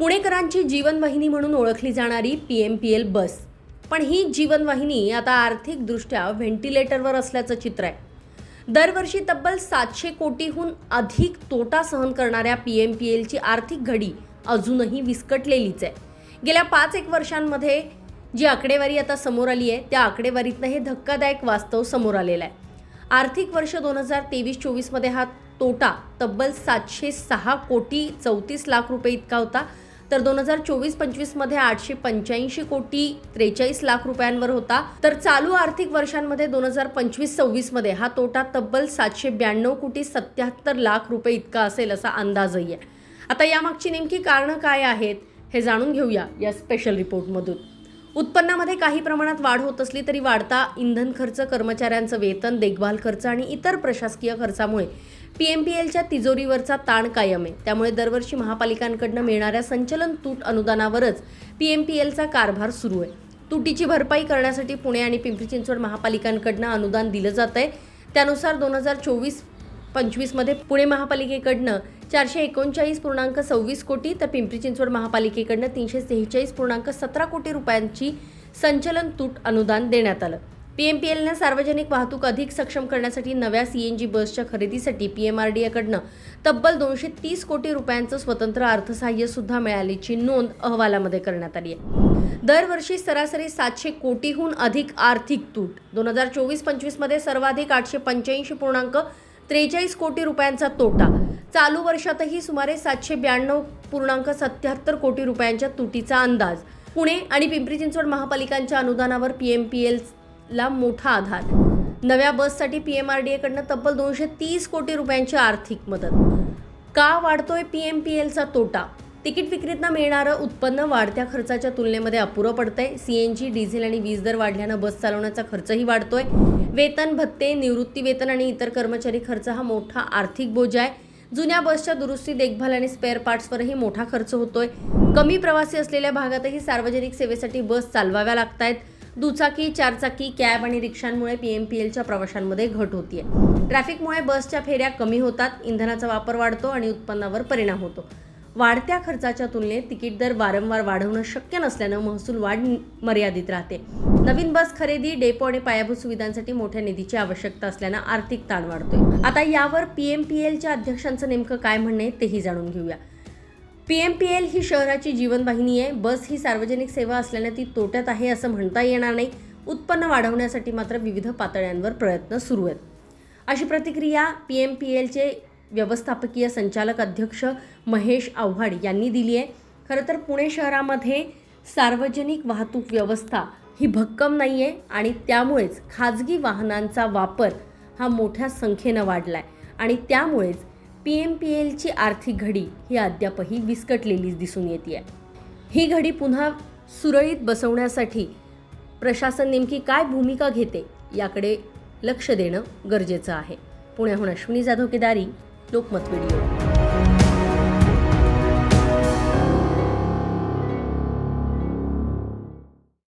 पुणेकरांची जीवनवाहिनी म्हणून ओळखली जाणारी PMPL बस, पण ही जीवनवाहिनी आता आर्थिकदृष्ट्या व्हेंटिलेटरवर असल्याचं चित्र आहे. दरवर्षी तब्बल 700 कोटीहून अधिक तोटा सहन करणाऱ्या PMPLची आर्थिक घडी अजूनही विस्कटलेलीच आहे. गेल्या 5-1 वर्षांमध्ये जी आकडेवारी आता समोर आली आहे त्या आकडेवारीतनं हे धक्कादायक वास्तव समोर आलेलं आहे. आर्थिक वर्ष 2023-24 मध्ये हा तोटा तब्बल 706 कोटी 34 लाख रुपये इतका होता, तर 2024-25 मध्ये 885 कोटी 43 लाख रुपयांवर होता. तर चालू आर्थिक वर्षांमध्ये 2025-26 मध्ये हा तोटा तब्बल 792 कोटी 77 लाख रुपये इतका असेल असा अंदाजही आहे. आता यामागची नेमकी कारणं काय आहेत हे जाणून घेऊया या स्पेशल रिपोर्टमधून. उत्पन्नामध्ये काही प्रमाणात वाढ होत असली तरी वाढता इंधन खर्च, कर्मचाऱ्यांचं वेतन, देखभाल खर्च आणि इतर प्रशासकीय खर्चामुळे PMPLच्या तिजोरीवरचा ताण कायम आहे. त्यामुळे दरवर्षी महापालिकांकडून मिळणाऱ्या संचलन तूट अनुदानावरच PMPLचा कारभार सुरू आहे. तुटीची भरपाई करण्यासाठी पुणे आणि पिंपरी चिंचवड महापालिकांकडून अनुदान दिलं जात आहे. त्यानुसार 2024-25 मध्ये पुणे महापालिकेकडनं 439.26 कोटी तर पिंपरी चिंचवड महापालिकेकडनं 343.17 कोटी रुपयांची संचलन तूट अनुदान देण्यात आलं. PMPLने सार्वजनिक वाहतूक अधिक सक्षम करण्यासाठी नव्या CNG बसच्या खरेदीसाठी PMRDAकडनं तब्बल 230 कोटी रुपयांचं स्वतंत्र अर्थसहाय्य सुद्धा मिळाल्याची नोंद अहवालामध्ये करण्यात आली आहे. दरवर्षी सरासरी 700 कोटीहून अधिक आर्थिक तूट. 2024-25 मध्ये सर्वाधिक 885.43 कोटी रुपयांचा तोटा. चालू वर्षातही सुमारे 792.77 कोटी रुपयांच्या तुटीचा अंदाज. पुणे आणि पिंपरी चिंचवड महापालिकांच्या अनुदानावर PMPLला मोठा आधार. नव्या बससाठी PMRDAकडनं तब्बल 230 कोटी रुपयांची आर्थिक मदत. का वाढतोय PMPLचा तोटा? तिकीट विक्रीतनं मिळणारं उत्पन्न वाढत्या खर्चाच्या तुलनेमध्ये अपुरं पडतंय. CNG, डिझेल आणि वीज दर वाढल्यानं बस चालवण्याचा खर्चही वाढतोय. वेतन, भत्ते, निवृत्ती वेतन आणि इतर कर्मचारी खर्च हा मोठा आर्थिक बोजा आहे. जुन्या बसच्या दुरुस्ती, देखभाल आणि स्पेअर पार्ट्सवरही मोठा खर्च होतोय. कमी प्रवासी असलेल्या भागातही सार्वजनिक सेवेसाठी बस चालवाव्या लागतायत. दुचाकी, चारचाकी, कॅब आणि रिक्षांमुळे PMPLच्या प्रवाशांमध्ये घट होतीये. ट्रॅफिकमुळे बसच्या फेऱ्या कमी होतात, इंधनाचा वापर वाढतो आणि उत्पन्नावर परिणाम होतो. वाढत्या खर्चाच्या तुलनेत तिकीट दर वारंवार वाढवणं शक्य नसल्यानं महसूल वाढ मर्यादित राहते. नवीन बस खरेदी, डेपो आणि पायाभूत सुविधांसाठी मोठ्या निधीची आवश्यकता असल्यानं आर्थिक ताण वाढतोय. आता यावर PMPLच्या अध्यक्षांचं नेमकं काय म्हणणं आहे तेही जाणून घेऊया. PMPL ही शहराची जीवनवाहिनी आहे. बस ही सार्वजनिक सेवा असल्याने ती तोट्यात आहे असं म्हणता येणार नाही. उत्पन्न वाढवण्यासाठी मात्र विविध पातळ्यांवर प्रयत्न सुरू आहेत, अशी प्रतिक्रिया PMPLचे व्यवस्थापकीय संचालक अध्यक्ष महेश आव्हाड यांनी दिली आहे. खरं तर पुणे शहरामध्ये सार्वजनिक वाहतूक व्यवस्था ही भक्कम नाही आहे आणि त्यामुळेच खाजगी वाहनांचा वापर हा मोठ्या संख्येनं वाढला आहे आणि त्यामुळेच PMPLची आर्थिक घडी ही अद्यापही विस्कटलेलीच दिसून येते आहे. ही घडी पुन्हा सुरळीत बसवण्यासाठी प्रशासन नेमकी काय भूमिका घेते याकडे लक्ष देणं गरजेचं आहे. पुण्याहून अश्विनी जाधव केदारी, लोकमत व्हिडिओ.